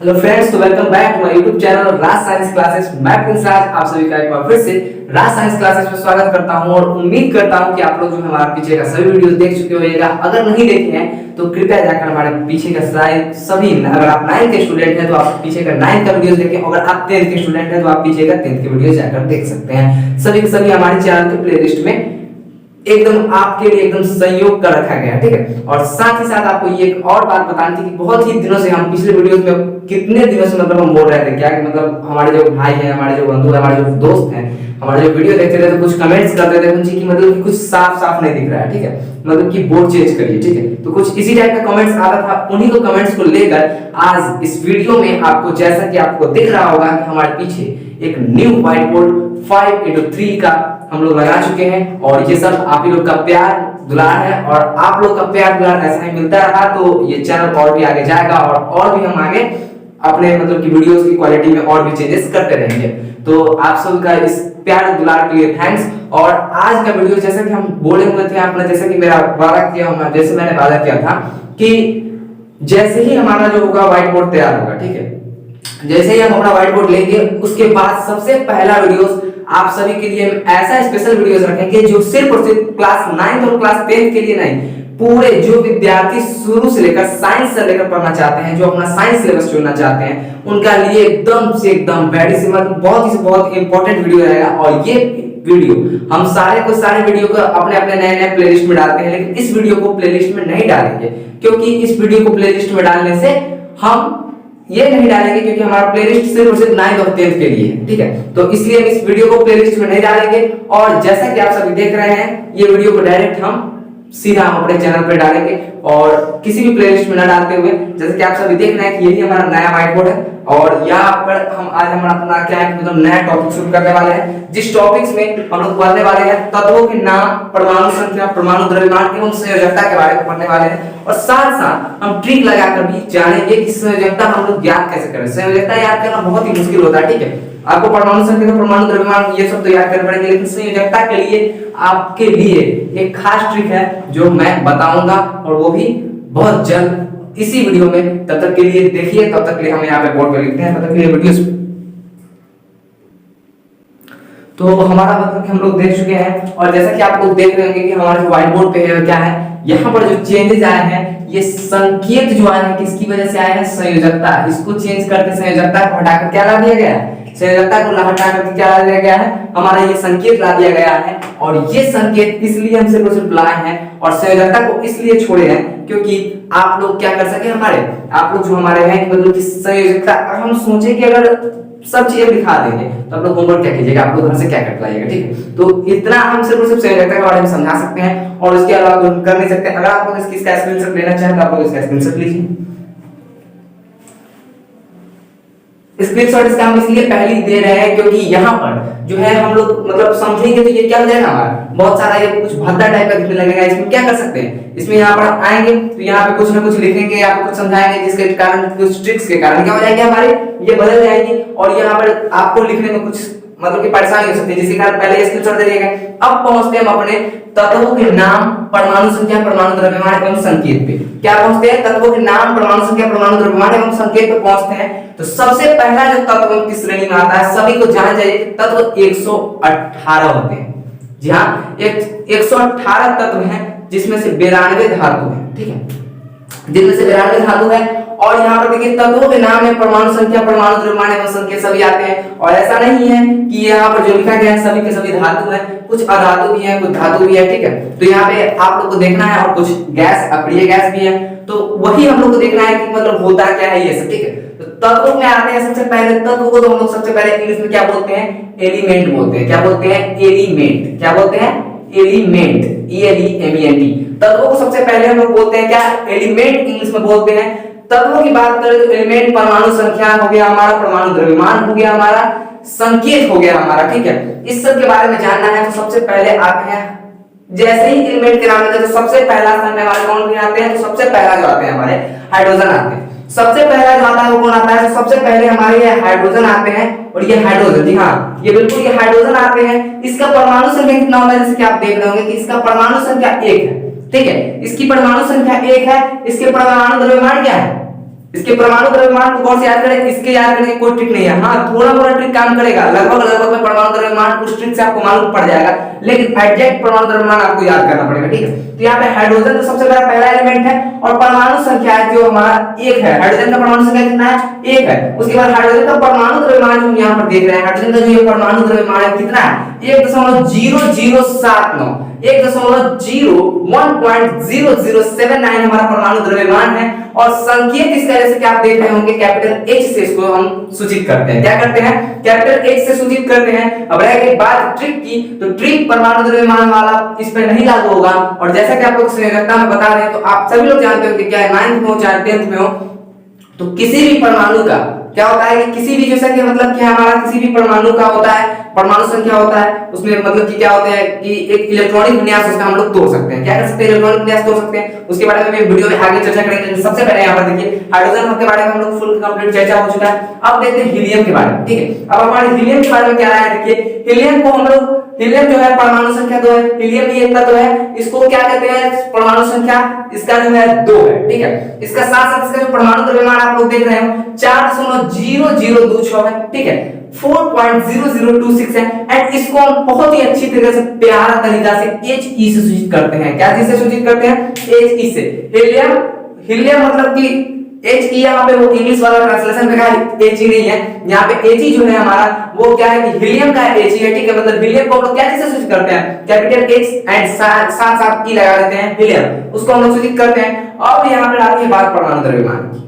Hello friends, तो welcome back to my YouTube channel Raj science classes. मैं प्रिंस राज आप सभी का एक बार फिर से राज साइंस क्लासेस में स्वागत करता हूं और उम्मीद करता हूं कि आप लोग जो है हमारे पीछे का सभी वीडियोस देख चुके होंगे। अगर नहीं देखे हैं तो कृपया जाकर हमारे पीछे का सभी, अगर आप 9th के स्टूडेंट हैं तो आप पीछे का 9th का वीडियोस देखें, अगर आप 10th के स्टूडेंट हैं तो आप पीछे का 10th के वीडियोस जाकर देख सकते हैं। सभी के सभी हमारे चैनल के प्लेलिस्ट में एकदम आपके लिए एकदम संयोग कर रखा गया है, ठीक है। और साथ ही साथ आपको ये एक और बात बतानी थी कि बहुत ही दिनों से हम पिछले वीडियोस में कितने दिनों से मतलब हम बोल रहे थे क्या कि मतलब हमारे जो भाई हैं, हमारे जो बंधु हैं, हमारे जो दोस्त हैं, हमारे जो वीडियो देखते थे तो कुछ कमेंट्स करते थे उनसे कि मतलब कि कुछ साफ साफ नहीं दिख रहा है, ठीक है, मतलब कि बोर्ड चेंज करिए, ठीक है। तो कुछ इसी टाइप का कमेंट्स आता था, उन्हीं को कमेंट्स को लेकर आज इस वीडियो में आपको, जैसा कि आपको दिख रहा होगा कि हमारे पीछे एक न्यू व्हाइट बोर्ड 5x3 का हम लोग लगा चुके हैं और ये सब आप ही लोग का प्यार दुलार है और आप लोग का प्यार दुलार ऐसा ही मिलता रहा तो ये चैनल और भी आगे जाएगा और भी हम आगे अपने मतलब की वीडियोस की क्वालिटी में और भी चेंजेस करते रहेंगे। तो आप सबका इस प्यार दुलार के लिए थैंक्स। और आज का वीडियो जैसा कि हम बोले हुए थे, आपने जैसे कि मेरा वादा किया होगा, जैसे मैंने वादा किया था कि जैसे ही हमारा जो होगा व्हाइट बोर्ड तैयार होगा, ठीक है, जैसे ही हम अपना व्हाइट बोर्ड लेंगे उसके बाद सबसे पहला वीडियोस आप सभी के लिए ऐसा स्पेशल वीडियोस रखेंगे जो सिर्फ और सिर्फ क्लास 9th और क्लास 10th के लिए नहीं, पूरे जो विद्यार्थी शुरू से लेकर साइंस से लेकर पढ़ना चाहते हैं, जो अपना साइंस सिलेबस चुनना चाहते हैं, उनका लिए एकदम से एकदम वेरी सिंपल बहुत ही बहुत इंपॉर्टेंट वीडियो रहेगा। और ये वीडियो हम सारे वीडियो को अपने अपने नए नए प्लेलिस्ट में डालते हैं, लेकिन इस वीडियो को प्लेलिस्ट में नहीं डालेंगे क्योंकि इस वीडियो को प्लेलिस्ट में डालने से हम ये नहीं डालेंगे क्योंकि हमारा प्लेलिस्ट सिर्फ और सिर्फ 9th और 10th के लिए है, ठीक है। तो इसलिए हम इस वीडियो को प्लेलिस्ट में नहीं डालेंगे और जैसा कि आप सभी देख रहे हैं ये वीडियो को डायरेक्ट हम सीधा हम अपने चैनल पर डालेंगे और किसी भी प्लेलिस्ट में ना डालते हुए, जैसे कि आप सभी देख रहे हैं कि यही हमारा नया व्हाइट बोर्ड है और यहाँ पर हम आज हमारा अपना क्या है मतलब नया टॉपिक शुरू करने वाले हैं, जिस टॉपिक्स में हम लोग पढ़ने वाले हैं तत्वों के नाम, परमाणु संख्या, परमाणु द्रव्यमान एवं संयोजकता के बारे में पढ़ने वाले हैं और साथ साथ हम ट्रिक लगाकर भी जानेंगे कि संयोजकता हम लोग याद कैसे करें। संयोजकता याद करना बहुत ही मुश्किल होता है, ठीक है। आपको परमाणु संख्या, परमाणु द्रव्यमान ये सब तो याद करना पड़ेगा, लेकिन संयोजकता के लिए आपके लिए एक खास ट्रिक है जो मैं बताऊंगा और वो भी बहुत जल्द इसी वीडियो में। तब तक के लिए देखिए, तब तक के लिए हम यहाँ पे बोर्ड पे लिखते हैं, तब तक के लिए वीडियो तो हमारा मतलब कि हम लोग देख चुके हैं और जैसा कि आप लोग देख रहे होंगे कि हमारे जो व्हाइट बोर्ड पे है क्या है, यहाँ पर जो चेंजेस आए हैं ये संकेत जो आए हैं किसकी वजह से आए हैं, संयोजकता। इसको चेंज करके संयोजकता को हटाकर क्या ला दिया गया है, संयोजकता को हटा करके क्या ला दिया गया है, हमारा ये संकेत ला दिया गया है। और ये संकेत इसलिए हम सिर्फ लाए हैं और संयोजकता को इसलिए छोड़े हैं क्योंकि आप लोग क्या कर सके, हमारे आप लोग जो हमारे हैं मतलब कि संयोजकता हम सोचे कि अगर सब चीजें दिखा देंगे तो आप लोग होमवर्क क्या कीजिएगा, आप लोग घर से क्या करके लाइएगा, ठीक है। तो इतना हम सिर्फ संयोजकता के बारे में समझा सकते हैं और उसके अलावा तो कर नहीं सकते। अगर आप लोग इसका स्क्रीनशॉट लेना चाहें तो आप लोग इसका स्क्रीनशॉट लीजिए। स्क्रीनशॉट इसका हम इसलिए पहले ही दे रहे हैं क्योंकि यहाँ पर जो है हम लोग मतलब समझेंगे तो ये क्या हो जाएगा, हमारा बहुत सारा ये कुछ भद्दा टाइप का दिखने लगेगा। इसमें क्या कर सकते हैं, इसमें यहाँ पर आएंगे तो यहाँ पे कुछ ना कुछ लिखेंगे, आपको कुछ समझाएंगे जिसके कारण कुछ ट्रिक्स के कारण क्या हो जाएगी हमारे ये बदल जाएगी और यहाँ पर आपको लिखने में कुछ मतलब कि परेशानी हो सकती है, जिसके कारण पहले स्क्रीनशॉट दे दिएगा। अब पहुंचते हैं हम अपने तत्वों के नाम, परमाणु संख्या, परमाणु द्रव्यमान एवं संकेत पे। क्या पहुंचते हैं, तत्वों के नाम, परमाणु संख्या, परमाणु द्रव्यमान एवं संकेत पे पहुंचते हैं। तो सबसे पहला जो तत्व की श्रेणी में आता है, सभी को जान जाइए कि तत्व 118 होते हैं। जी हाँ, 118 तत्व हैं जिसमें से 92 धातु हैं, ठीक है, जिनमें से 92 धातु है। और यहाँ पर देखिए तत्वों के नाम है, परमाणु संख्या, परमाणु द्रव्यमान एवं संकेत सभी आते हैं। और ऐसा नहीं है कि यहाँ पर जो लिखा गया है सभी के सभी धातु हैं, कुछ अधातु भी है, कुछ धातु भी है, ठीक है। तो यहाँ पे आप लोग को देखना है और कुछ गैस, अप्रिय गैस भी है, तो वही हम लोग को देखना है कि मतलब होता क्या है ये सब, ठीक है। तो तत्वों में आते हैं सबसे पहले तत्व को, तो हम लोग सबसे पहले इंग्लिश में क्या बोलते हैं, एलिमेंट बोलते हैं। क्या बोलते हैं, एलिमेंट। क्या बोलते हैं, एलिमेंट, ELEMENT। तत्वों को सबसे पहले हम लोग बोलते हैं क्या, एलिमेंट इंग्लिश में बोलते हैं। तत्वों की बात करें तो एलिमेंट परमाणु संख्या हो गया हमारा, परमाणु द्रव्यमान हो गया हमारा, संकेत हो गया हमारा, ठीक है। इस सब के बारे में जानना है तो सबसे पहले आते हैं, जैसे ही एलिमेंट के नाम लेते हैं तो सबसे पहला स्थान में हमारे कौन भी आते हैं, तो सबसे पहला जो आते हैं हमारे हाइड्रोजन आते हैं। सबसे पहला जो आता है वो कौन आता है, तो सबसे पहले हमारे ये हाइड्रोजन आते हैं और ये हाइड्रोजन, जी हाँ, ये बिल्कुल ये हाइड्रोजन आते हैं। इसका परमाणु संख्या कितना होता है, जैसे कि आप देख रहे होंगे कि इसका परमाणु संख्या 1 है, ठीक है। इसकी परमाणु संख्या 1 है, इसके परमाणु द्रव्यमान क्या है, इसके परमाणु द्रव्यमान को कौन से याद करें, इसके याद करने की कोई ट्रिक नहीं है। हाँ थोड़ा मोड़ा ट्रिक काम करेगा, लगभग में परमाणु द्रव्यमान उस ट्रिक से आपको मालूम पड़ जाएगा, लेकिन एग्जैक्ट परमाणु द्रव्यमान आपको याद करना पड़ेगा, ठीक है। तो यहाँ पे हाइड्रोजन तो सबसे पहला एलिमेंट है और परमाणु संख्या है जो हमारा 1 है। हाइड्रोजन का परमाणु संख्या कितना है, 1 है। उसके बाद हाइड्रोजन का परमाणु द्रव्यमान हम यहाँ पर देख रहे हैं, हाइड्रोजन का जो ये परमाणु द्रव्यमान है कितना है, 1.0079 1.0079 हमारा परमाणु द्रव्यमान है। और संकेत इसका जैसे कि आप देख रहे होंगे कैपिटल H से इसको हम सूचित करते हैं। क्या करते हैं, कैपिटल H से सूचित करते हैं। अब रह गई बात ट्रिक की, तो ट्रिक परमाणु द्रव्यमान वाला इस पे नहीं लागू होगा। और जैसा कि आप लोग संयोजकता में बता रहे हैं, तो आप सभी लोग जानते हो कि क्या 9th में हो चाहे 10th में हो, तो किसी भी परमाणु का क्या होता है कि किसी भी, जैसा कि मतलब कि हमारा किसी भी परमाणु का होता है, परमाणु संख्या होता है, उसमें मतलब कि क्या होता है कि एक इलेक्ट्रॉनिक विन्यास उसका हम लोग तोड़ सकते हैं। क्या कर सकते हैं, इलेक्ट्रॉनिक विन्यास तोड़ सकते हैं। उसके बारे में मैं वीडियो में आगे चर्चा करेंगे। सबसे पहले यहाँ पर देखिए हाइड्रोजन के बारे में हम लोग फुल कंप्लीट चर्चा हो चुका है। अब देखते हैं हीलियम के बारे में, ठीक है। अब हमारे हीलियम के बारे में क्या है, देखिए हीलियम को हम लोग, हीलियम जो है परमाणु संख्या 2 है, हीलियम भी एक तत्व है, इसको क्या कहते हैं, परमाणु संख्या इसका जो है 2 है, ठीक है। इसका साथ साथ इसका जो परमाणु द्रव्यमान आप लोग देख रहे हो 4.0026 है, ठीक है, 4.0026 है। एंड इसको हम बहुत ही अच्छी तरीके से प्यारा तरीका से He से सूचित करते हैं। क्या चीज से सूचित करते हैं, He से। हीलियम, हीलियम मतलब कि He यहाँ पे वो इंग्लिश वाला ट्रांसलेशन में He नहीं है, यहाँ पे He जो है हमारा वो क्या है कि हीलियम का He है, ठीक है। मतलब हीलियम को हम लोग क्या चीज से सूचित करते हैं, कैपिटल H एंड साथ E लगा देते हैं, हीलियम, उसको हम लोग सूचित करते हैं। अब यहाँ पे आती है बात परमाणु द्रव्यमान की।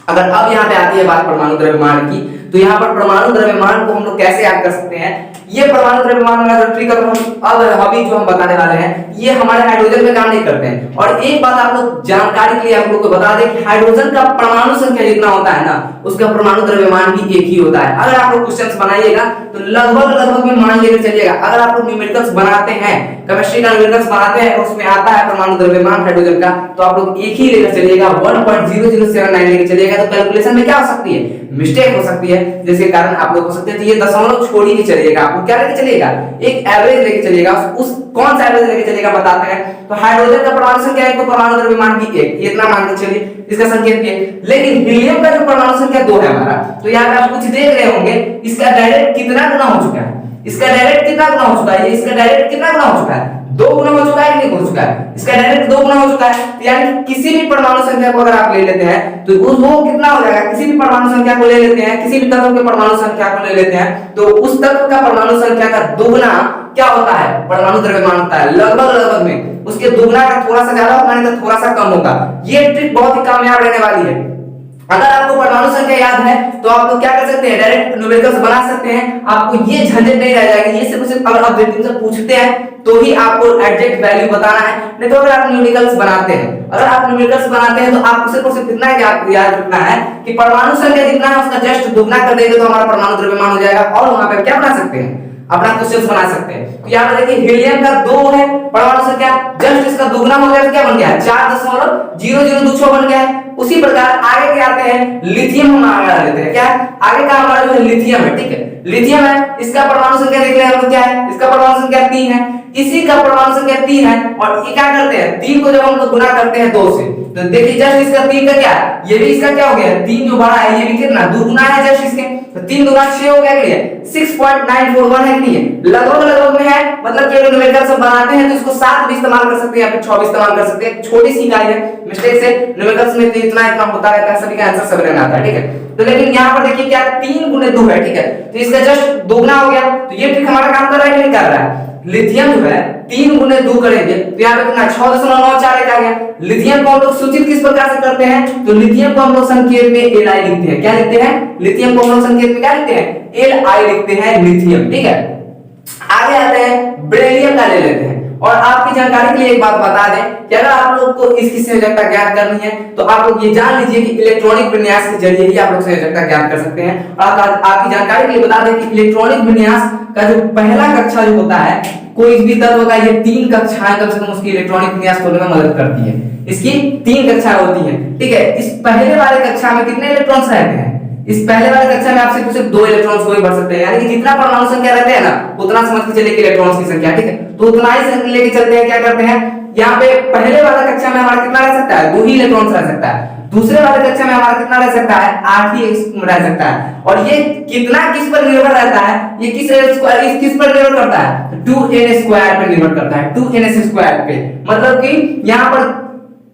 अगर अब यहाँ पे आती है बात परमाणु द्रव्यमान की, तो यहाँ पर परमाणु द्रव्यमान को हम लोग कैसे याद कर सकते हैं। ये परमाणु द्रव्यमान वाला जो ट्रिक अब अभी जो हम बताने वाले हैं, ये हमारे हाइड्रोजन में काम नहीं करते हैं। और एक बात आप लोग जानकारी के लिए आप लोग को बता दें कि हाइड्रोजन का परमाणु संख्या जितना होता है ना, उसका परमाणु द्रव्यमान भी एक ही होता है। अगर आप लोग क्वेश्चंस बनाइएगा तो लगभग में मान लेकर चलिएगा, अगर आप लोग न्यूमेरिकल्स बनाते हैं, केमिस्ट्री का न्यूमेरिकल्स बनाते हैं और उसमें आता है परमाणु द्रव्यमान हाइड्रोजन का, तो आप लोग एक ही लेकर चलिएगा, 1.0079 लेकर चलिएगा। तो कैलकुलेशन में क्या हो सकती है, मिस्टेक हो सकती है, जिसके कारण आप लोग हो सकते हैं। तो ये दशमलव छोड़ ही चलिएगा, आपको क्या लेके चलिएगा, एक एवरेज लेके चलिएगा। उस कौन सा एवरेज लेके चलिएगा बताते हैं। तो हाइड्रोजन का परमाणु संख्या 1 तो परमाणु द्रव्यमान भी 1, इतना मान के चलिए, इसका संकेत भी है। लेकिन हीलियम का जो परमाणु संख्या 2 है हमारा, तो यहाँ पे आप कुछ देख रहे होंगे, इसका डायरेक्ट कितना गुना हो चुका है, इसका डायरेक्ट कितना गुना हो चुका है, इसका डायरेक्ट कितना गुना हो चुका है, 2 गुना हो चुका है कि नहीं हो चुका है, इसका डायरेक्ट 2 गुना हो चुका है। तो यानी किसी भी परमाणु संख्या को अगर आप ले लेते हैं तो वो कितना हो जाएगा, किसी भी परमाणु संख्या को ले लेते हैं, किसी भी तत्व के परमाणु संख्या को ले लेते हैं, तो उस तत्व का परमाणु संख्या का दुगना क्या होता है, परमाणु द्रव्यमान होता है। लगभग में उसके दुगना का थोड़ा सा ज्यादा होगा, नहीं तो थोड़ा सा कम होगा। ये ट्रिक बहुत ही कामयाब रहने वाली है। अगर आपको परमाणु संख्या याद है तो आप लोग क्या कर सकते हैं, डायरेक्ट न्यूमेरिकल्स बना सकते हैं, आपको ये झंझट नहीं रह जाएगी। ये सिर्फ अगर आप से पूछते हैं तो ही आपको एग्जैक्ट वैल्यू बताना है, नहीं तो अगर आप न्यूमेरिकल्स बनाते हैं, अगर आप न्यूमेरिकल्स बनाते हैं तो आपको सिर्फ इतना याद रखना है कि परमाणु संख्या जितना है उसका जस्ट दुगना कर देंगे तो हमारा परमाणु द्रव्यमान हो जाएगा। और वहां पे क्या बना सकते हैं, अपना क्वेश्चन बना सकते हैं। तो यहाँ पे देखिए हीलियम का 2 है परमाणु संख्या, जस्ट इसका दुगना हो गया तो क्या बन गया है, 4.0026 बन गया है। उसी प्रकार आगे क्या आते हैं, लिथियम हम आगे लेते हैं। क्या आगे का हमारा जो है लिथियम है, ठीक है, लिथियम है, इसका परमाणु संख्या देख रहे हैं हम क्या है, इसका परमाणु संख्या 3 है, इसी का परमाणु संख्या 3 है। और ये क्या करते हैं, 3 को जब हम लोग गुना करते हैं 2 से, तो देखिए जस्ट इसका 3 का क्या है, ये भी इसका क्या हो गया, 3 जो बड़ा है ये भी कितना दुगुना है जस्ट इसके, तो 3 दुना 6 हो गया, कि 6.941 है कि नहीं है, लगभग में है। मतलब कि अगर न्यूमेरिकल सब बनाते हैं तो इसको 7 भी इस्तेमाल कर सकते हैं या फिर 6 भी इस्तेमाल कर सकते हैं। छोटी सी इकाई है, मिस्टेक से न्यूमेरिकल्स में इतना होता रहता है, सभी का आंसर सब रहना आता है, ठीक है। तो लेकिन यहाँ पर देखिए क्या 3 गुने 2 है, ठीक है, तो इसका जस्ट दोगुना हो गया। तो ये ट्रिक हमारा काम कर रहा है कि नहीं कर रहा है। लिथियम जो है 3 गुने 2 करेंगे तो यहाँ पे कितना 6.941 आ गया। लिथियम को हम लोग सूचित किस प्रकार से करते हैं, तो लिथियम को हम लोग संकेत में Li लिखते हैं। क्या लिखते हैं, लिथियम को हम लोग संकेत में क्या लिखते हैं, Li लिखते हैं, लिथियम, ठीक है। आगे आते हैं बेरिलियम का ले लेते हैं। और आपकी जानकारी के लिए एक बात बता दें कि अगर आप लोग को इसकी संयोजकता ज्ञात करनी है तो आप लोग ये जान लीजिए कि इलेक्ट्रॉनिक विन्यास के जरिए ही आप लोग संयोजकता ज्ञात कर सकते हैं। और आपकी जानकारी के लिए बता दें कि इलेक्ट्रॉनिक विन्यास का जो पहला कक्षा जो होता है, कोई भी तत्व का, ये 3 कक्षाएं कम से कम उसकी इलेक्ट्रॉनिक विन्यास खोलने में मदद करती है। इसकी 3 कक्षाएं होती हैं, ठीक है। इस पहले वाले कक्षा में कितने इलेक्ट्रॉन्स रहते हैं, इस पहले वाले कक्षा में आपसे सिर्फ 2 इलेक्ट्रॉन्स को ही भर सकते हैं, यानी कि जितना परमाणु संख्या रहते हैं ना उतना समझ के चलिए कि इलेक्ट्रॉन्स की संख्या, ठीक है। तो उतना ही लेके चलते हैं। क्या करते हैं, यहाँ पे पहले वाला कक्षा में हमारा कितना रह सकता है, 2 ही इलेक्ट्रॉन्स रह सकता है। दूसरे वाले कक्षा में हमारा कितना रह सकता है 8 ही रह सकता है। और ये कितना किस पर निर्भर रहता है, ये किस पर निर्भर करता है 2n स्क्वायर पे निर्भर करता है, 2n स्क्वायर पे। मतलब कि यहाँ पर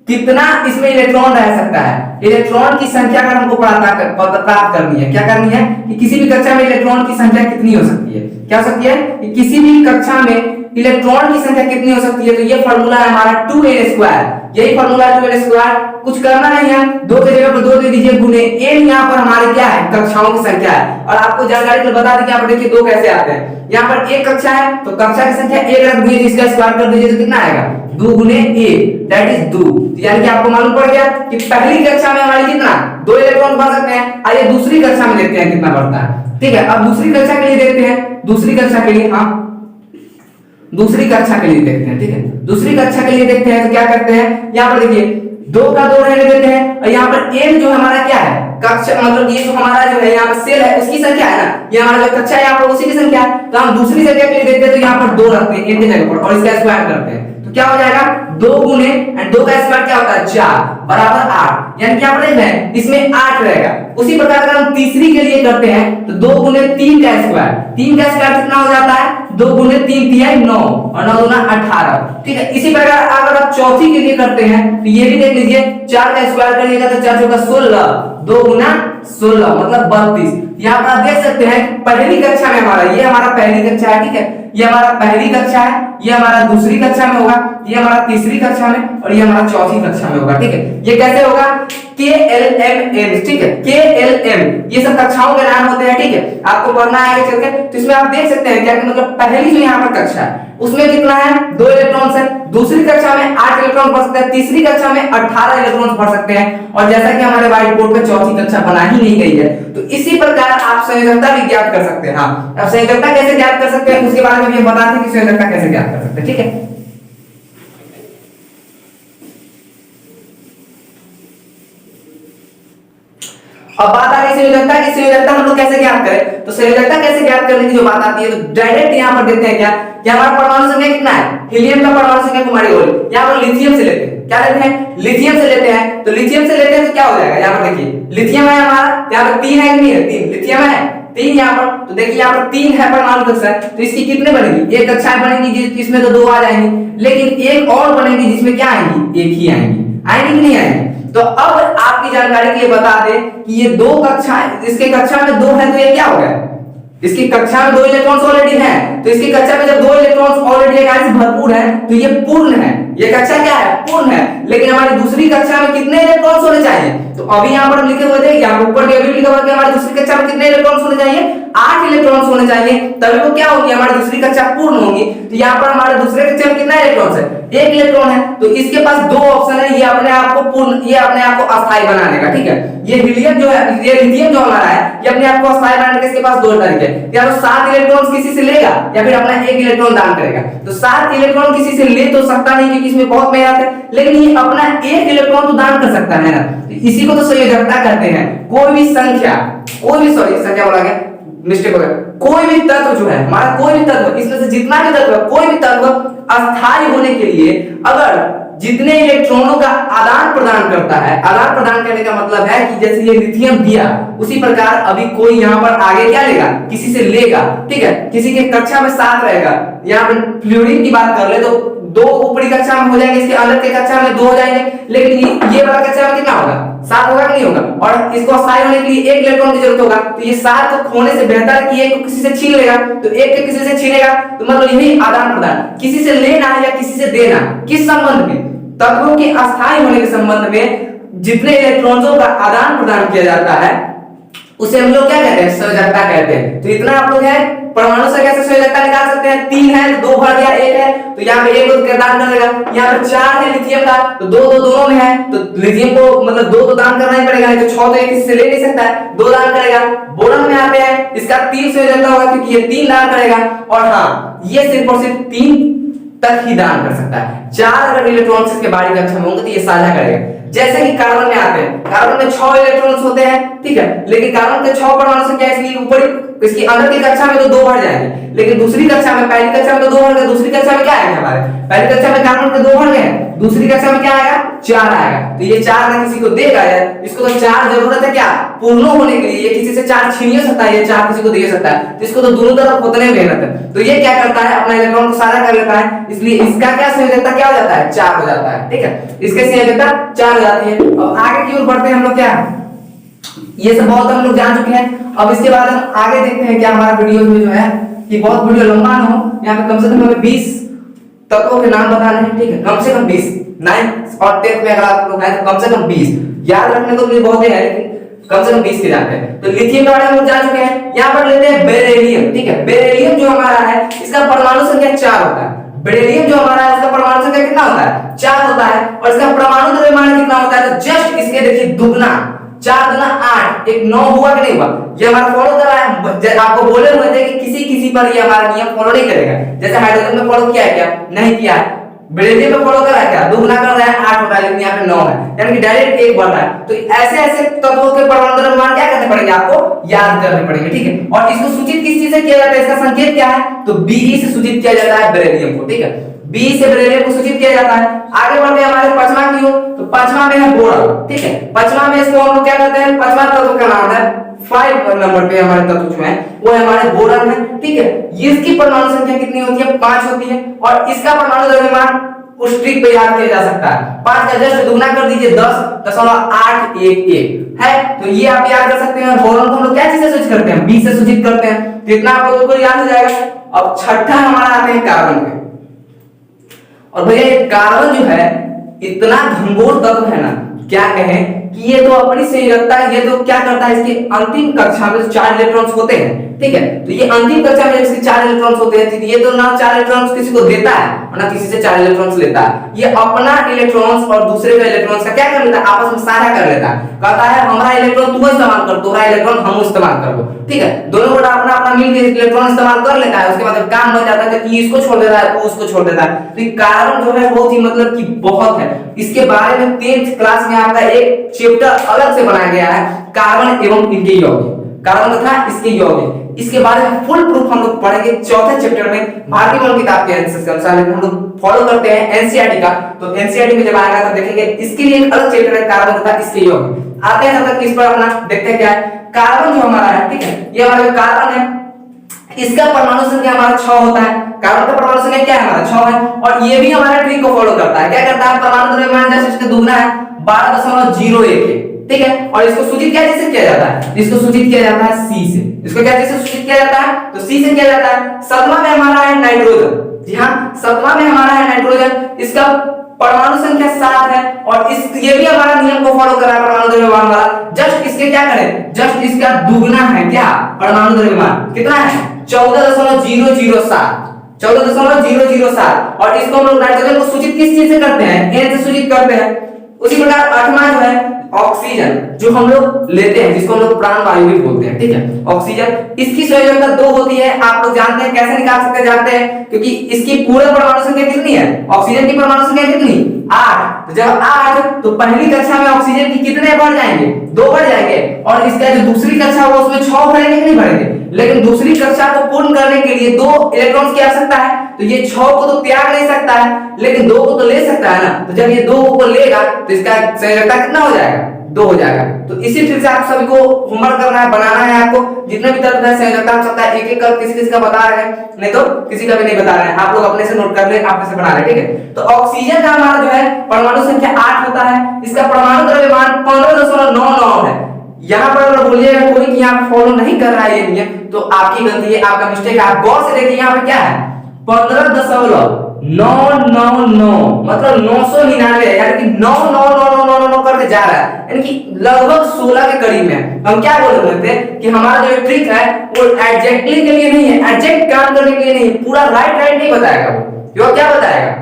कितना इसमें इलेक्ट्रॉन रह सकता है, इलेक्ट्रॉन की संख्या अगर हमको प्राप्त करनी है, क्या करनी है कि किसी भी कक्षा में इलेक्ट्रॉन की संख्या कितनी हो सकती है, क्या हो सकती है कि किसी भी कक्षा में इलेक्ट्रॉन की संख्या कितनी हो सकती है। तो ये फार्मूला है हमारा 2n स्क्वायर, यही फार्मूला 2n स्क्वायर। कुछ करना नहीं है, 2 के जगह पर 2 दे दीजिए गुने n, यहाँ पर हमारी क्या है कक्षाओं की संख्या है। और आपको जानकारी के बता दें कि यहाँ पर देखिए 2 कैसे आते हैं, यहाँ पर एक कक्षा है तो कक्षा की संख्या 1 रख दीजिए, इसका स्क्वायर कर दीजिए तो कितना आएगा 2 गुने 1 दैट इज 2। यानी कि आपको मालूम पड़ गया कि पहली कक्षा में हमारी कितना 2 इलेक्ट्रॉन भर सकते हैं। आइए दूसरी कक्षा में देखते हैं कितना बढ़ता है, ठीक है। अब दूसरी कक्षा के लिए देखते हैं, दूसरी कक्षा के लिए हाँ दूसरी कक्षा के लिए देखते हैं, ठीक है। दूसरी कक्षा के लिए देखते हैं तो क्या करते हैं, यहाँ पर देखिए 2 का 2 रहने देते हैं और यहाँ पर n जो हमारा क्या है कक्षा, मतलब ये जो हमारा जो है यहाँ पर सेल है उसकी संख्या है ना, ये हमारा जो कक्षा है यहाँ पर उसी की संख्या है। तो हम दूसरी जगह के लिए देखते हैं तो यहाँ पर 2 रखते हैं n की जगह पर और इसका स्क्वायर करते हैं तो क्या हो जाएगा 2 गुने 2 का स्क्वायर क्या होता है 4 बराबर 8, यानी कि यहाँ पर देख रहे हैं इसमें 8 रहेगा। उसी प्रकार अगर हम तीसरी के लिए करते हैं तो 2 गुने 3 का स्क्वायर, 3 का स्क्वायर कितना हो जाता है 2 गुने 3 3 9 और 9 गुना 18, ठीक है। इसी प्रकार अगर आप चौथी के लिए करते हैं तो ये भी देख लीजिए 4 का स्क्वायर करिएगा तो 4 चौका 16, 2 गुना 16 मतलब 32। यहाँ पर आप देख सकते हैं पहली कक्षा में हमारा ये हमारा पहली कक्षा है, ठीक है, ये हमारा पहली कक्षा है, ये हमारा दूसरी कक्षा में होगा, ये हमारा तीसरी कक्षा में और ये हमारा चौथी कक्षा में होगा, ठीक है। ये कैसे होगा KLMN, ठीक है, KLM ये सब कक्षाओं के नाम होते हैं, ठीक है। आपको पढ़ना है आगे चल के तो इसमें आप देख सकते हैं क्या मतलब पहली जो यहाँ पर कक्षा है उसमें कितना है 2 इलेक्ट्रॉन्स है, दूसरी कक्षा में 8 इलेक्ट्रॉन पढ़ सकते हैं, तीसरी कक्षा में 18 इलेक्ट्रॉन पढ़ सकते हैं। और जैसा कि हमारे व्हाइट बोर्ड पे चौथी कक्षा बना ही नहीं गई है तो इसी प्रकार आप संयोजकता भी ज्ञात कर सकते हैं। हाँ, अब संयोजकता कैसे ज्ञात कर सकते हैं उसके बारे में भी बताते हैं कि संयोजकता कैसे ज्ञात कर सकते हैं, ठीक है। अब बात आ रही संयोजकता की, संयोजकता हम लोग कैसे ज्ञात करें, तो संयोजकता कैसे ज्ञात करने की जो बात आती है तो डायरेक्ट यहां पर देखते हैं क्या कि हमारा परमाणु संख्या कितना है, हीलियम का परमाणु संख्या कुमारी होल, यहां पर लिथियम से लेते हैं, क्या लेते हैं लिथियम से लेते हैं। तो लिथियम से लेते हैं तो क्या हो जाएगा, यहां पर देखिए लिथियम है हमारा, यहां पर 3 है कि नहीं है 3 लिथियम है 3 यहाँ पर, तो देखिए यहाँ पर 3 है परमाणु कक्षा, तो इसकी कितने बनेगी एक कक्षाएं बनेगी जिसमें तो 2 आ जाएंगी, लेकिन एक और बनेगी जिसमें क्या आएंगी एक ही आएंगी, आएंगी कि नहीं आएंगी। तो अब आपकी जानकारी के लिए बता दें कि ये 2 कक्षाएं, इसके कक्षा में 2 है तो ये क्या हो गया, इसकी कक्षा में 2 इलेक्ट्रॉन्स ऑलरेडी हैं, तो इसकी कक्षा में जब 2 इलेक्ट्रॉन्स ऑलरेडी गाइस भरपूर है तो ये पूर्ण है, ये कक्षा क्या है पूर्ण है। लेकिन हमारी दूसरी कक्षा में कितने इलेक्ट्रॉन्स होने चाहिए, तो अभी यहाँ पर हम लिखे हुए थे, यहाँ ऊपर भी अभी लिखा हुआ है कि हमारी दूसरी कक्षा में कितने इलेक्ट्रॉन्स होने चाहिए 8 इलेक्ट्रॉन्स होने चाहिए, तभी वो क्या होगी हमारी दूसरी कक्षा पूर्ण होगी। तो यहाँ पर हमारे दूसरे कक्षा में कितना इलेक्ट्रॉन्स है 1 इलेक्ट्रॉन है, तो इसके पास 2 ऑप्शन है, ये अपने आप को पूर्ण, ये अपने आप को अस्थायी बनाने का, ठीक है। ये हीलियम जो है, ये लिथियम जो हमारा है ये अपने आप को अस्थायी बनाने के इसके पास 2 तरीके हैं, या तो 7 इलेक्ट्रॉन्स किसी से लेगा या फिर अपना 1 इलेक्ट्रॉन दान करेगा। तो 7 इलेक्ट्रॉन किसी से ले तो सकता नहीं क्योंकि इसमें बहुत मेहनत है, लेकिन ये अपना 1 इलेक्ट्रॉन तो दान कर सकता है ना, इसी को तो संयोजकता कहते हैं। कोई भी संख्या, कोई भी सॉरी संख्या बोला गया मिस्टेक हो गया, कोई भी तत्व जो है हमारा, कोई भी तत्व इसमें से जितना भी तत्व, कोई भी तत्व अस्थायी होने के लिए अगर जितने इलेक्ट्रॉनों का आदान प्रदान करता है, आदान प्रदान करने का मतलब है कि जैसे ये लिथियम दिया उसी प्रकार अभी कोई यहाँ पर आगे क्या लेगा किसी से लेगा, ठीक है। किसी के कक्षा में 7 रहेगा, यहाँ पर फ्लोरीन की बात कर ले तो 2 ऊपरी कक्षा में हो जाएंगे, इसके अंदर के कक्षा में 2 हो जाएंगे, लेकिन ये वाला कक्षा में कितना होगा 7 होगा कि नहीं होगा, और इसको अस्थायी होने के लिए 1 इलेक्ट्रॉन की जरूरत होगा। तो ये 7 होने से बेहतर है कि एक को किसी से छीन लेगा, तो एक के किसी से छीनेगा, तो मतलब यही आदान प्रदान, किसी से लेना या किसी से देना, किस संबंध में, तत्वों के अस्थायी होने के संबंध में जितने इलेक्ट्रॉनों का आदान प्रदान किया जाता है उसे हम लोग क्या कहते हैं संयोजकता कहते हैं। तो इतना आप लोग है परमाणु संख्या से संयोजकता निकाल सकते हैं, 3 है 2 भर दिया 1 है तो यहाँ पे 1 को दान कर देगा, यहाँ पे 4 है लिथियम का तो 2 दोनों में है तो लिथियम को मतलब 2 तो दान करना ही पड़ेगा, नहीं तो 6 तो एक किसी से ले नहीं सकता है, 2 दान करेगा। बोरॉन में आते हैं इसका 3 संयोजकता होगा क्योंकि ये 3 दान करेगा, और हाँ ये सिर्फ और सिर्फ 3 तक ही दान कर सकता है, 4 अगर इलेक्ट्रॉन इसके बाहरी कक्षा में होंगे तो ये साझा करेगा। जैसे कि कार्बन में आते हैं, कार्बन में 6 इलेक्ट्रॉन्स होते हैं, ठीक है, लेकिन कार्बन के 6 परमाणु संख्या इसलिए ऊपर इसकी अंदर की कक्षा में तो 2 बढ़ जाएंगे, लेकिन दूसरी कक्षा में, पहली कक्षा में तो 2 बढ़ गए, दूसरी कक्षा में क्या आएंगे हमारे, पहली कक्षा में कार्बन के 2 बढ़ गए, दूसरी कक्षा में क्या आएगा 4 आएगा। तो ये 4 ना किसी को देगा यार, इसको तो 4 जरूरत है क्या पूर्ण होने के लिए, ये किसी से 4 छीन ही सकता है, ये 4 किसी को दे सकता है, तो इसको तो दोनों तरफ उतने मेहनत है। तो ये क्या करता है अपना इलेक्ट्रॉन को साझा कर लेता है, इसलिए इसका क्या संयोजकता क्या हो जाता है 4 हो जाता है, ठीक है, इसके संयोजकता 4 हो जाती है। अब आगे की ओर बढ़ते हैं हम लोग, क्या ये सब बहुत हम लोग जान चुके हैं। अब इसके बाद हम आगे देखते हैं क्या हमारा वीडियो में जो है कि बहुत वीडियो लंबा ना हो, यहाँ पे कम से कम हमें 20 तत्वों के नाम बताने हैं, ठीक है, कम से कम 20, 9th और 10th में अगर आप लोग हैं तो कम से कम 20 याद रखने को तो बहुत है, लेकिन कम से कम 20 के जानते हैं। तो लिथियम के बारे में हम जान चुके हैं। यहाँ पर लेते हैं बेरिलियम, ठीक है, बेरिलियम जो हमारा है इसका परमाणु संख्या 4 होता है। बेरिलियम जो हमारा है उसका परमाणु संख्या कितना होता है 4 होता है, और इसका परमाणु द्रव्यमान कितना होता है, तो जस्ट इसके देखिए दुगना, 4 गुना 8, एक 9 हुआ कि नहीं हुआ, ये हमारा फॉलो कर रहा है। आपको बोले हुए थे कि किसी पर ये हमारा नियम फॉलो नहीं करेगा, जैसे हाइड्रोजन में फॉलो किया है क्या, नहीं किया है, बेरिलियम में फॉलो कर रहा है क्या, 2 गुना कर रहा है 8 होता है, लेकिन यहाँ पे 9 है, यानी कि डायरेक्ट 1 बढ़ रहा है। तो ऐसे ऐसे तत्वों के परमाणु द्रव्यमान क्या करने पड़ेंगे, आपको याद करने पड़ेंगे, ठीक है। और इसको सूचित किस चीज से किया जाता है, इसका संकेत क्या है, तो Be से सूचित किया जाता है बेरिलियम को, ठीक है, Be से बेरिलियम को सूचित किया जाता है। आगे बढ़ते हैं हमारे पांचवा की ओर, तो पांचवा में है बोरान, ठीक है, पांचवा में इसको हम लोग क्या करते हैं, पांचवा तत्व का नाम है 5 नंबर पे हमारे तत्व जो है वो हमारे बोरान है, ठीक है। ये इसकी परमाणु संख्या कितनी होती है 5 होती है, और इसका परमाणु द्रव्यमान उस ट्रिक पे याद किया जा सकता है, 5 का जस्ट दुगना कर दीजिए 10.811 है, तो ये आप याद कर सकते हैं। बोरान को हम लोग क्या चीज से सूचित करते हैं, बी से सूचित करते हैं, तो इतना आप लोगों को याद हो जाएगा। अब छठा हमारा आते हैं कार्बन पे, और भैया ये कार्बन जो है इतना घनघोर तत्व है ना, क्या कहें कि ये तो अपनी संयोजकता है, ये तो क्या करता है, इसकी अंतिम कक्षा में 4 इलेक्ट्रॉन्स होते हैं, ठीक है, तो ये अंतिम कक्षा में इसके 4 इलेक्ट्रॉन्स होते हैं, ये तो ना 4 इलेक्ट्रॉन्स किसी को देता है और ना किसी से 4 इलेक्ट्रॉन्स लेता है, ये अपना इलेक्ट्रॉन्स और दूसरे का इलेक्ट्रॉन्स का क्या कर लेता है, आपस में साझा कर लेता है, कहता है हमारा इलेक्ट्रॉन तू इस्तेमाल कर, तुम्हारा इलेक्ट्रॉन हम इस्तेमाल करबो, ठीक है, दोनों बड़ा अपना अपना मिलकर इलेक्ट्रॉन इस्तेमाल कर लेता है, उसके बाद जब काम बन जाता है तो ये इसको छोड़ देता है, वो उसको छोड़ देता है। तो ये कार्बन जो है बहुत ही मतलब कि बहुत है, इसके बारे में 10th क्लास में आपका एक चैप्टर अलग से बनाया गया है, कार्बन एवं इनके यौगिक, कार्बन तथा इसके यौगिक, इसके बारे में फुल प्रूफ हम लोग पढ़ेंगे चौथे चैप्टर में। भारतीय मूल किताब के अनुसार हम लोग फॉलो करते हैं एनसीईआरटी का, तो एनसीईआरटी में जब आएगा तो देखेंगे इसके लिए एक अलग चैप्टर है कार्बन तथा इसके यौगिक। आते हैं तब तक इस पर अपना देखते हैं क्या है। कार्बन जो हमारा है, ठीक है, ये हमारा जो कार्बन है इसका परमाणु संख्या हमारा 6 होता है, कार्बन का परमाणु संख्या क्या है हमारा 6 है, और ये भी हमारे ट्रिक को फॉलो करता है, क्या करता है, परमाणु द्रव्यमान जैसे इसका दुगना है 12.01 है, ठीक है, और इसको सूचित क्या चीज से किया जाता है, इसको सूचित किया जाता है सी से, इसको क्या चीज से सूचित किया जाता है, तो सी से किया जाता है। सातवां में हमारा है नाइट्रोजन, जी हां सातवां में हमारा है नाइट्रोजन, इसका परमाणु संख्या 7 है, और इस ये भी हमारा नियम को फॉलो कर रहा है परमाणु द्रव्यमान वाला, जस्ट इसके क्या करें, जस्ट इसका दुगना है क्या परमाणु द्रव्यमान, कितना है 14.007, 14.007, और इसको हम लोग नाइट्रोजन को सूचित किस चीज से करते हैं, एन से सूचित करते हैं। उसी प्रकार आठवां जो है ऑक्सीजन, जो हम लोग लेते हैं जिसको हम लोग प्राण वायु भी बोलते हैं, ठीक है, ऑक्सीजन, इसकी संयोजकता 2 होती है, आप लोग जानते हैं, कैसे निकाल सकते हैं जानते हैं, क्योंकि इसकी पूरे परमाणु संख्या कितनी है, ऑक्सीजन की परमाणु संख्या कितनी 8, तो जब 8 तो पहली कक्षा में ऑक्सीजन की कितने बढ़ जाएंगे 2 बढ़ जाएंगे, और इसका जो दूसरी कक्षा होगा उसमें 6 भरेंगे कि नहीं भरेंगे, लेकिन दूसरी कक्षा को पूर्ण करने के लिए 2 इलेक्ट्रॉन्स की आवश्यकता है, तो ये 6 को तो त्याग नहीं सकता है, लेकिन 2 को तो ले सकता है ना, तो जब ये 2 को लेगा तो इसका संयोजकता कितना हो जाएगा 2 हो जाएगा। तो इसी ट्रिक से आप सभी को होमवर्क करना है, बनाना है, आपको जितने भी तत्व है संयोजकता हो सकता है एक एक कर किसी का बता रहे हैं, नहीं तो किसी का भी नहीं बता रहे हैं, आप लोग अपने से नोट कर ले, अपने से बना रहे, ठीक है। तो ऑक्सीजन का हमारा जो है परमाणु संख्या 8 होता है, इसका परमाणु द्रव्यमान 15.99 है। यहाँ पर अगर बोलिएगा कोई कि यहाँ फॉलो नहीं कर रहा है ये नियम, तो आपकी गलती है, आपका मिस्टेक है, आप गौर से देखिए यहाँ पे क्या है 15.999, मतलब 999 है, यानी कि 99999 करके जा रहा है, यानी कि लगभग 16 के करीब में। हम क्या बोल रहे थे कि हमारा जो ट्रिक है वो एग्जैक्टली के लिए नहीं है, एग्जैक्ट काम करने के लिए नहीं, पूरा राइट नहीं बताएगा वो क्या बताएगा,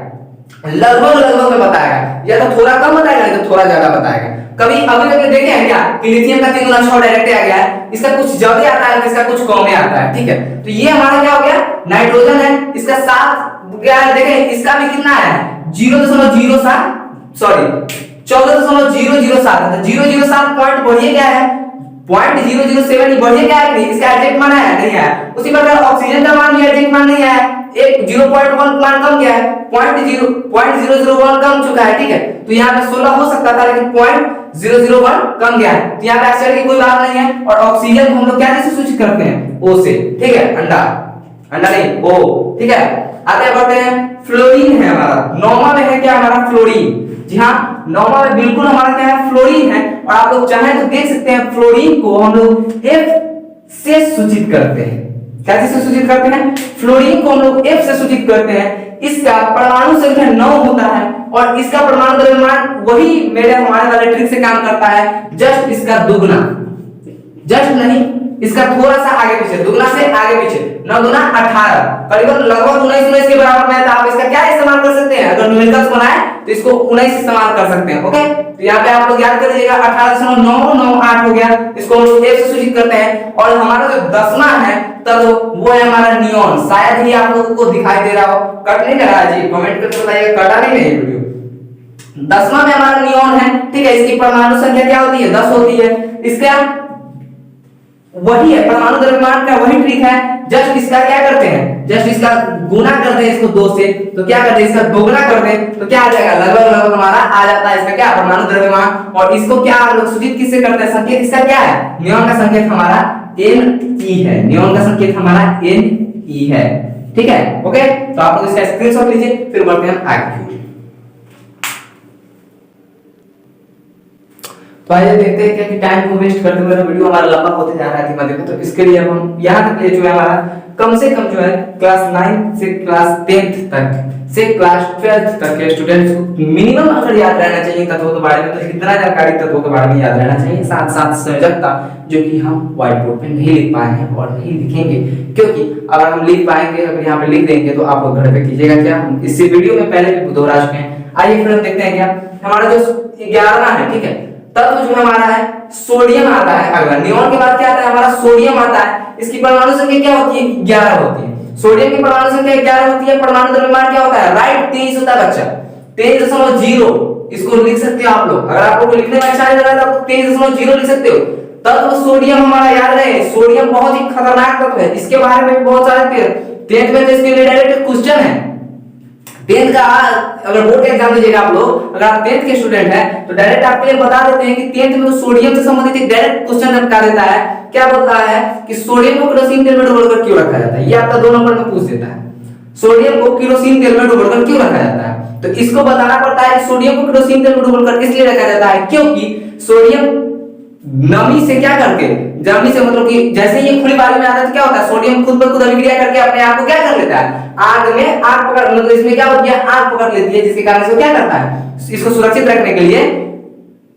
लगभग में बताएगा, या तो थोड़ा कम बताएगा या तो थोड़ा ज्यादा बताएगा। कभी अभी तक देखे हैं क्या कि लिथियम का 3 गुना 6 डायरेक्ट आ गया है, इसका कुछ ज्यादा आता है, इसका कुछ कम में आता है, ठीक है। तो ये हमारा क्या हो गया नाइट्रोजन है, इसका 7 क्या है देखें, इसका भी कितना है 0.07, सॉरी 14.007 है, तो 007 पॉइंट बढ़िए क्या है 0.007 बढ़िए क्या है, इसका एग्जैक्ट मान है नहीं है। उसी प्रकार ऑक्सीजन का मान भी एग्जैक्ट मान नहीं है, एक 0.1 मान कम गया है, 0.001 कम चुका है, ठीक है। तो यहाँ पे 16 हो सकता था लेकिन 0.001 कम गया है, तो यहाँ पे आश्चर्य की कोई बात नहीं है। और ऑक्सीजन को हम लोग क्या से सूचित करते हैं, O से, ठीक है, अंडा नहीं O, ठीक है। आगे बढ़ते हैं, फ्लोरीन है हमारा, नौमा में है क्या हमारा फ्लोरीन। जी हाँ, नौमा में बिल्कुल हमारा क्या है, फ्लोरीन है। और आप लोग चाहें तो देख सकते हैं फ्लोरीन को हम लोग F से सूचित करते हैं। कैसे से सूचित करते हैं, फ्लोरीन को हम लोग F से सूचित करते हैं। इसका परमाणु संख्या 9 होता है और इसका परमाणु द्रव्यमान वही मेरे हमारे वाले ट्रिक से काम करता है, जस्ट इसका दुगना, जस्ट नहीं इसका थोड़ा सा आगे पीछे, दुगना से आगे पीछे, 9 दूना 18, करीबन लगभग 19 के बराबर में है। तो आप इसका क्या इस्तेमाल कर सकते हैं, अगर न्यूमेरिकल्स बनाए तो इसको 19 इस्तेमाल कर सकते हैं, ओके। तो यहाँ पे आप लोग याद कर लीजिएगा 18.998 हो गया, इसको हम लोग F से सूचित करते हैं। और हमारा जो 10वां है तब वो है हमारा नियॉन, शायद ही आप लोगों को दिखाई दे रहा हो, कट नहीं लगा जी, कमेंट करके बताइएगा कटा नहीं है वीडियो। 10वां में हमारा नियॉन है, ठीक है। इसकी परमाणु संख्या क्या होती है, 10 होती है। इसका वही है परमाणु द्रव्यमान का वही ट्रिक है, जस्ट इसका क्या करते हैं, जस्ट इसका गुना करते हैं इसको 2 से, तो क्या करते हैं इसका दोगुना कर दें तो क्या आ जाएगा, लगभग हमारा आ जाता है इसका क्या, परमाणु द्रव्यमान। और इसको क्या हम लोग सूचित किससे करते हैं, संकेत इसका क्या है, नियॉन का संकेत हमारा Ne है, नियॉन का संकेत हमारा Ne है, ठीक है, ओके। तो आप लोग इसका स्क्रीनशॉट लीजिए, फिर बढ़ते हैं आगे। तो आइए देखते हैं कि टाइम को वेस्ट करते हुए वीडियो हमारा लंबा होते जा रहा है धीमे धीमे। तो इसके लिए हम यहाँ तक जो है हमारा कम से कम जो है क्लास 9 से क्लास 10th तक से क्लास 12th तक के स्टूडेंट्स को मिनिमम अगर याद रहना चाहिए तत्वों के बारे में, तो इतना जानकारी तत्वों के बारे में याद रहना चाहिए, साथ साथ संयोजकता, जो कि हम व्हाइट बोर्ड पे नहीं लिख पाए हैं और नहीं लिखेंगे, क्योंकि अगर हम लिख पाएंगे, अगर यहाँ पे लिख देंगे तो आप लोग घर पे कीजिएगा क्या, इसी वीडियो में पहले भी दोहरा चुके हैं। आइए फिर हम देखते हैं क्या हमारा जो 11वां है, ठीक है, तत्व जो हमारा है सोडियम आता है। अगला नियॉन के बाद क्या आता है हमारा, सोडियम आता है। इसकी परमाणु संख्या क्या होती है, 11 होती है। सोडियम की परमाणु संख्या 11 होती है। परमाणु द्रव्यमान क्या होता है, राइट 23 होता है बच्चा, 23.0 इसको लिख सकते हो आप लोग। अगर आप लोग को लिखने में अच्छा नहीं लग रहा तो 23.0 लिख सकते हो। तत्व सोडियम हमारा याद रहे, सोडियम बहुत ही खतरनाक तत्व है, इसके बारे में भी बहुत सारे 10th में तो इसके लिए डायरेक्ट क्वेश्चन है। 10th का अगर बोर्ड का एग्जाम दीजिएगा आप लोग, अगर आप 10th के स्टूडेंट हैं तो डायरेक्ट आपके लिए बता देते हैं कि 10th में तो सोडियम से संबंधित एक डायरेक्ट क्वेश्चन बता देता है। क्या बोलता है कि सोडियम को केरोसिन तेल में डुबोकर क्यों रखा जाता है, ये आपका 2 नंबर में पूछ देता है। सोडियम को केरोसिन तेल में डुबोकर क्यों रखा जाता है, तो इसको बताना पड़ता है कि सोडियम को केरोसिन तेल में डुबोकर इसलिए रखा जाता है क्योंकि सोडियम नमी से क्या करके, नमी से मतलब कि जैसे ये खुली पानी में आता है तो क्या होता है, सोडियम खुद ब खुद अभिक्रिया करके अपने आप को क्या कर लेता है, आग में आग पकड़, मतलब इसमें क्या होती है, आग पकड़ लेती है, जिसके कारण से क्या करता है, इसको सुरक्षित रखने के लिए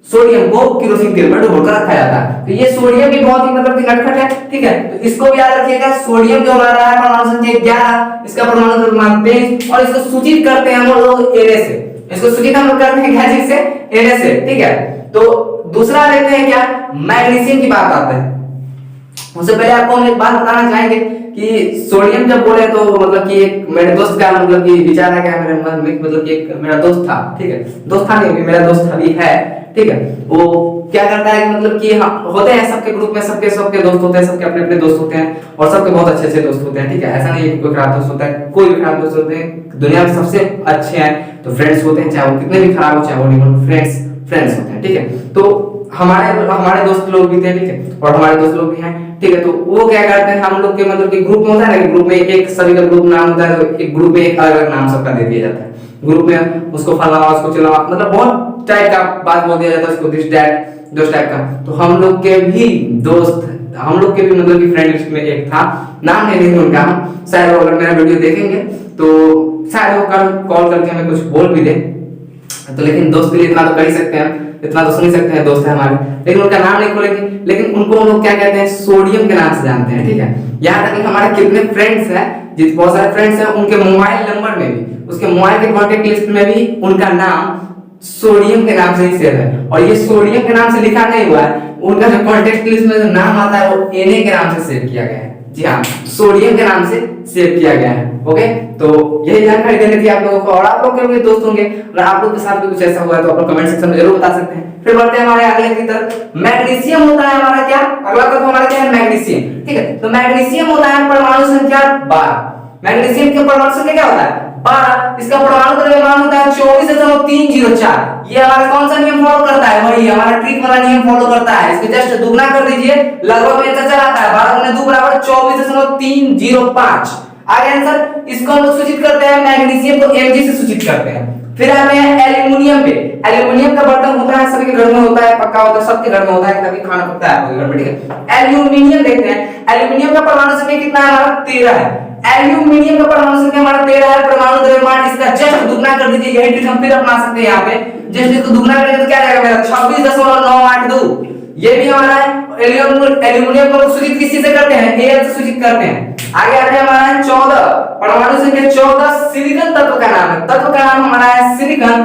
सोडियम को केरोसिन तेल में डुबोकर रखा जाता है। तो ये सोडियम भी बहुत ही मतलब कि नटखट है, ठीक है। तो इसको भी याद रखिएगा, सोडियम जो हमारा है परमाणु संख्या 11, इसका परमाणु द्रव्यमान 23 और इसको सूचित करते हैं हम लोग Na से, इसको सूचित हम लोग करते हैं क्या चीज से, Na से, ठीक है। तो दूसरा देखते हैं क्या, मैग्नीशियम की बात आते हैं। उससे पहले आपको हम एक बात बताना चाहेंगे कि सोडियम जब बोले तो मतलब कि एक मेरे दोस्त का मतलब कि विचार आ गया मेरे मन में, मतलब कि एक मेरा दोस्त था, ठीक है, दोस्त था नहीं, मेरा दोस्त अभी है, ठीक है। वो क्या करता है कि मतलब कि हम होते हैं सबके ग्रुप में, सबके दोस्त होते हैं, सबके अपने अपने दोस्त होते हैं और सबके बहुत अच्छे अच्छे दोस्त होते हैं, ठीक है। ऐसा नहीं है कि कोई खराब दोस्त होता है, कोई भी खराब दोस्त होते हैं, दुनिया में सबसे अच्छे हैं तो फ्रेंड्स होते हैं, चाहे वो कितने भी खराब हो, चाहे वो नहीं, फ्रेंड्स होते हैं, ठीक है। तो हमारे दोस्त लोग भी थे, ठीक है, और हमारे दोस्त लोग भी हैं, ठीक है। तो वो क्या करते हैं, हम लोग के मतलब कि ग्रुप में होता है ना, ग्रुप में एक सभी का ग्रुप नाम होता है, तो एक ग्रुप में एक अलग नाम सबका दे दिया जाता है। ग्रुप में उसको फलाना, उसको चिल्लाना, मतलब बहुत टाइप का बात बोल दिया जाता है, उसको दिस दैट दोस्त टाइप का। तो हम लोग के भी दोस्त, हम लोग के भी मतलब कि फ्रेंड लिस्ट में एक था, नाम नहीं लेंगे उनका, हम शायद अगर मेरा वीडियो देखेंगे तो शायद वो कॉल करके हमें कुछ बोल भी दे, तो लेकिन दोस्त के लिए इतना तो कर ही सकते हैं, इतना तो सुन ही सकते हैं, दोस्त है हमारे, लेकिन उनका नाम नहीं खोलेंगे। लेकिन उनको हम लोग क्या कहते हैं, सोडियम के नाम से जानते हैं, ठीक है। यहाँ तक कि हमारे कितने फ्रेंड्स हैं, जितने बहुत सारे फ्रेंड्स हैं, उनके मोबाइल नंबर में भी, उसके मोबाइल के कांटेक्ट लिस्ट में भी उनका नाम सोडियम के नाम से ही सेव है। और ये सोडियम के नाम से लिखा नहीं हुआ है, उनका जो कांटेक्ट लिस्ट में जो नाम आता है वो Na के नाम से सेव किया गया है। जी हाँ, सोडियम के नाम से सेव किया गया है, ओके। तो यही जानकारी देनी थी आप लोगों को, और आप लोग के भी दोस्त होंगे, अगर आप लोग के साथ भी कुछ ऐसा हुआ है तो आप लोग कमेंट सेक्शन में जरूर बता सकते हैं। फिर बढ़ते हैं हमारे अगले की तरफ। मैग्नीशियम होता है हमारा क्या, अगला तत्व हमारा क्या है, मैग्नीशियम, ठीक है। तो मैग्नीशियम होता है परमाणु संख्या 12, मैग्नीशियम के परमाणु संख्या क्या होता है 12, इसका परमाणु द्रव्यमान होता है 24.304। ये हमारा कौन सा नियम फॉलो करता है, वही हमारा ट्रिक वाला नियम फॉलो करता है। इसको जस्ट दुगना कर दीजिए, लगभग में चल आता है 12 × 2 बराबर 24.305। आगे आंसर, इसको हम लोग सूचित करते हैं मैग्नीशियम को Mg से सूचित करते हैं। फिर आते हैं एल्युमिनियम पे। एल्युमिनियम का बर्तन होता है, सभी के घर में होता है, पक्का होता है, सबके घर में होता है, तभी खाना पकता है आपके घर में, ठीक है। एल्युमिनियम देखते हैं, एल्युमिनियम का परमाणु संख्या कितना है हमारा 13 है। एल्युमिनियम का परमाणु संख्या हमारा 13 है, परमाणु द्रव्यमान इसका जस्ट दुगना कर दीजिए, यही ट्रिक हम फिर अपना सकते हैं। यहाँ पे जस्ट इसको दुगना करेंगे तो क्या जाएगा मेरा 26.982। ये भी हमारा है। एल्युमिनियम को सूचित किस चीज से करते हैं, Al से सूचित करते हैं। आगे आते हैं हमारा है 14, परमाणु संख्या 14, सिलिकॉन तत्व का नाम है, तत्व का नाम हमारा है सिलिकॉन,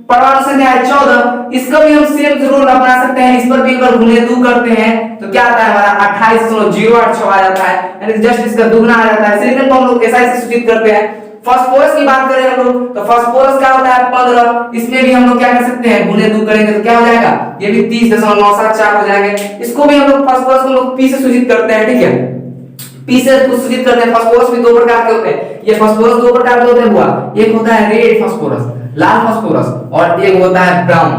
परमाणु संख्या है 14। इसको भी हम सेम जरूर अपना सकते हैं, इस पर भी अगर गुणे 2 करते हैं तो क्या आता है हमारा 28.086 आ जाता है, यानी जस्ट इसका दुगना आ जाता है। सिलिकॉन को हम लोग SI से सूचित करते हैं। फास्फोरस की बात करें हम लोग तो फास्फोरस क्या होता है 15, इसमें भी हम लोग क्या कर सकते हैं गुणे 2 करेंगे तो क्या हो जाएगा, ये भी 30.974 हो जाएंगे। इसको भी हम लोग फास्फोरस को हम लोग P से सूचित करते हैं, ठीक है, P से सूचित करते हैं। फास्फोरस भी दो प्रकार के होते हैं, ये फास्फोरस दो प्रकार के होते हैं बुआ, एक होता है रेड फास्फोरस, लाल फास्फोरस, और एक होता है ब्राउन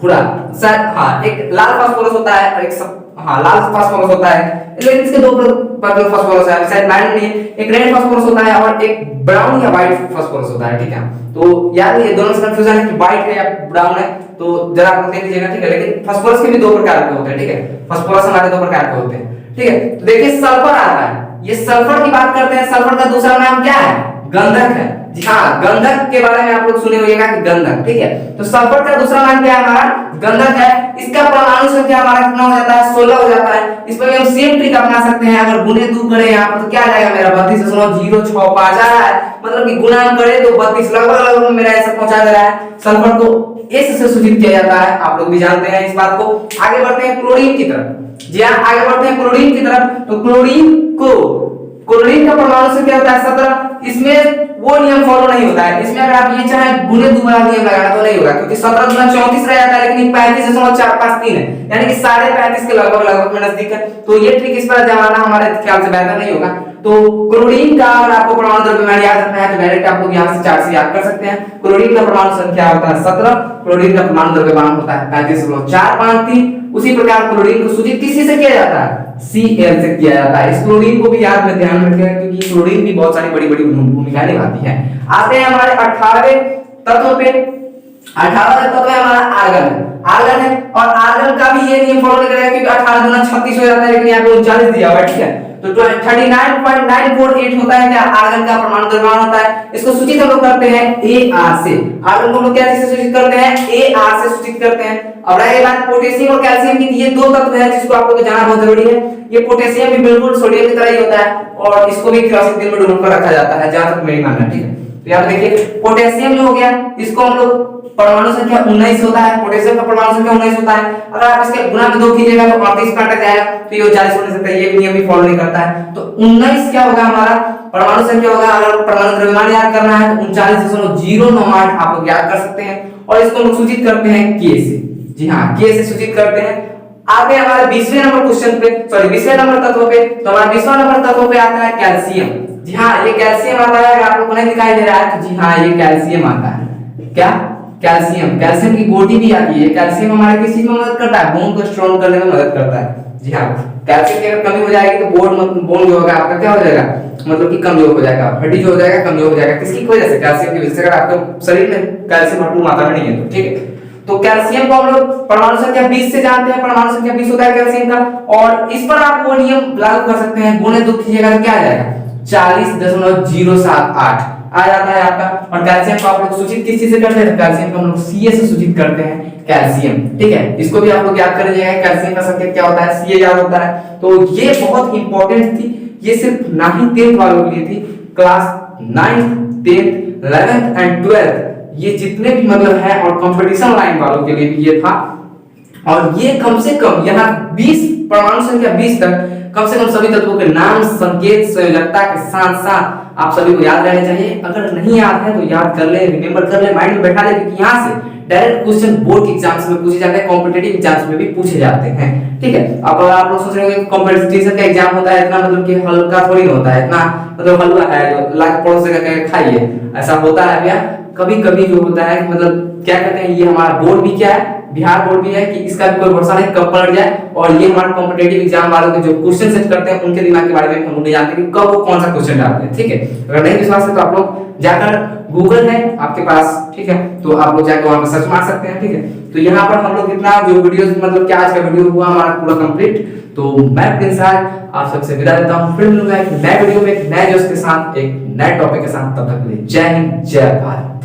भूरा, शायद हाँ एक लाल फास्फोरस होता है और एक लाल फास्फोरस होता है, लेकिन इसके दो प्रकार के फास्फोरस है, शायद मैंने नहीं, एक रेड फास्फोरस होता है और एक ब्राउन या व्हाइट फास्फोरस होता है, ठीक है। तो यार ये दोनों से कंफ्यूजन है कि व्हाइट है या ब्राउन है, तो जरा आप देख लीजिएगा, ठीक है। लेकिन फास्फोरस के भी दो प्रकार के होते हैं, ठीक है, फास्फोरस हमारे दो प्रकार के होते हैं, ठीक है। तो देखिए सल्फर आता है, ये सल्फर की बात करते हैं, सल्फर का दूसरा नाम क्या है, गंधक है। जी हाँ, गंधक के बारे में आप लोग सुने होंगे कि गंधक, ठीक है। तो सल्फर का दूसरा नाम क्या है हमारा, गंधक है। इसका परमाणु संख्या हमारा कितना हो जाता है 16 हो जाता है। इस पर हम सेम ट्रिक अपना सकते हैं, अगर गुणे 2 करें यहाँ पर तो क्या आ जाएगा मेरा 32.065 आ रहा है, मतलब कि गुणा हम करें तो 32 लगभग मेरा ऐसा पहुंचा दे रहा है। सल्फर को S से सूचित किया जाता है, आप लोग भी जानते हैं इस बात को। आगे बढ़ते हैं क्लोरीन की तरफ। जी हाँ, आगे बढ़ते हैं क्लोरीन की तरफ। तो क्लोरीन का परमाणु संख्या होता है 17। इसमें वो नियम फॉलो नहीं होता है, इसमें अगर आप ये चाहे गुणे 2 वाला नियम लगाना तो नहीं होगा, क्योंकि 17 गुना 34 रह जाता है, लेकिन 35.453 है, यानी कि 35.5 के लगभग में नजदीक है। तो ये ट्रिक इस पर जमाना हमारे ख्याल से बेहतर नहीं होगा। तो क्लोरीन का अगर आपको परमाणु द्रव्यमान याद रखना है तो डायरेक्ट आप लोग यहाँ से 4 से याद कर सकते हैं। क्लोरीन का परमाणु संख्या होता है 17, क्लोरीन का परमाणु द्रव्यमान होता है 35.453। उसी प्रकार क्लोरीन को सूचित किसी से किया जाता है, Cl से किया जाता है। इस क्लोरीन को भी याद में ध्यान रखिएगा, क्योंकि क्लोरीन भी बहुत सारी बड़ी-बड़ी भूमिका निभाती है। आते हैं हमारे 18वें तत्व पे। 18वां तत्व है हमारा आर्गन है, और आर्गन का भी ये नियम फॉलो करेगा, क्योंकि 18 गुना 36 हो जाता है, लेकिन यहाँ पे 39 दिया हुआ है, ठीक है। तो 39.948 होता है क्या आर्गन का परमाणु द्रव्यमान होता है। इसको सूचित हम लोग करते हैं Ar से। आर्गन को हम लोग क्या से सूचित करते हैं, Ar से सूचित करते हैं। अब रही बात पोटेशियम और कैल्शियम की, ये दो तत्व हैं जिसको आप लोग को जानना बहुत जरूरी है। ये पोटेशियम भी बिल्कुल सोडियम की तरह ही होता है, और इसको भी क्लासिक दिन में डुबो कर रखा जाता है, जहां तक मेरी मानना है, ठीक है। तो यहाँ देखिए पोटेशियम जो हो गया, इसको हम लोग परमाणु संख्या 19 होता है, पोटेशियम का परमाणु संख्या 19 होता है। अगर आप इसके गुना में 2 कीजिएगा तो 38 का कट जाएगा, तो ये 40 होने सकता है, ये नियम भी फॉलो नहीं करता है। तो 19 क्या होगा हमारा परमाणु संख्या होगा। अगर परमाणु द्रव्यमान याद करना है तो 39.098 आप लोग याद कर सकते हैं, और इसको हम सूचित करते हैं K से। जी हाँ, K से सूचित करते हैं। आते हैं हमारे 20वें नंबर क्वेश्चन पे, सॉरी 20वें नंबर तत्व पे। तो हमारा 20वां नंबर तत्व पे आता है कैल्शियम। जी हाँ, ये कैल्शियम आता है, अगर आप लोगों को नहीं दिखाई दे रहा है तो जी हाँ ये कैल्शियम आता है। क्या कैल्शियम की गोटी भी आती है। कैल्शियम हमारे किस चीज में मदद करता है, बोन को स्ट्रॉन्ग करने में मदद करता है। जी हाँ, कैल्शियम की अगर कमी हो जाएगी तो बोन जो होगा आपका क्या हो जाएगा, मतलब कि कमजोर हो जाएगा, हड्डी जो हो जाएगा कमजोर हो जाएगा। किसकी वजह से, कैल्शियम की वजह से। अगर आपके शरीर में कैल्शियम भरपूर मात्रा में नहीं है तो, ठीक है। तो कैल्शियम को हम लोग परमाणु संख्या 20 से जानते हैं, परमाणु संख्या 20 होता है कैल्शियम का, और इस पर आप वो नियम लागू कर सकते हैं, गुणे 2 कीजिएगा तो क्या आ जाएगा 40.078 आ जाता है आपका। और कैल्शियम को आप लोग सूचित किस चीज से करते हैं, कैल्शियम को हम लोग Ca से सूचित करते हैं, कैल्शियम, ठीक है। इसको भी आप लोग याद कर लीजिएगा, कैल्शियम का संकेत क्या होता है, Ca याद होता है। तो ये बहुत इंपॉर्टेंट थी, ये सिर्फ 9th 10th वालों के लिए थी। Class 9th 10th 11th and 12th ये जितने भी मतलब है, और कंपटीशन लाइन वालों के लिए भी ये था। और ये कम से कम यहाँ 20 परमाणु संख्या 20 तक कम से कम सभी तत्वों के नाम, संकेत, संयोजकता के साथ साथ आप सभी को याद रहने चाहिए। अगर नहीं याद है तो याद कर ले, रिमेंबर कर ले, माइंड में बैठा ले, क्योंकि यहाँ से डायरेक्ट क्वेश्चन बोर्ड के एग्जाम्स में पूछे जाते हैं, कॉम्पिटिटिव एग्जाम्स में भी पूछे जाते हैं। ठीक है, अब आप लोग सोच रहे हो कॉम्पिटिशन का एग्जाम होता है इतना मतलब कि हल्का थोड़ी ना होता है, इतना मतलब हलवा है जो लाख पड़ोस से खाइए, ऐसा होता है भैया। कभी कभी जो होता है मतलब क्या कहते हैं, ये हमारा बोर्ड भी क्या है, बिहार बोर्ड भी है कि इसका भी कोई भरोसा नहीं कब पलट जाए, और ये हमारे कॉम्पिटिटिव एग्जाम वालों के जो क्वेश्चन सेट करते हैं उनके दिमाग के बारे में हम नहीं जानते कि कब वो कौन सा क्वेश्चन डालते हैं। ठीक है, अगर नहीं विश्वास है तो आप लोग जाकर गूगल है आपके पास, ठीक है, तो आप लोग जाकर वहां पर सर्च मार सकते हैं। ठीक है, तो यहाँ पर हम लोग इतना जो वीडियोस मतलब क्या आज का वीडियो हुआ हमारा पूरा कंप्लीट, तो मैं प्रिंस राज आप सबसे विदा लेता हूँ, फिर मिलूंगा एक नए वीडियो में एक नए जोश के साथ एक नए टॉपिक के साथ। तब तक के लिए जय हिंद जय भारत।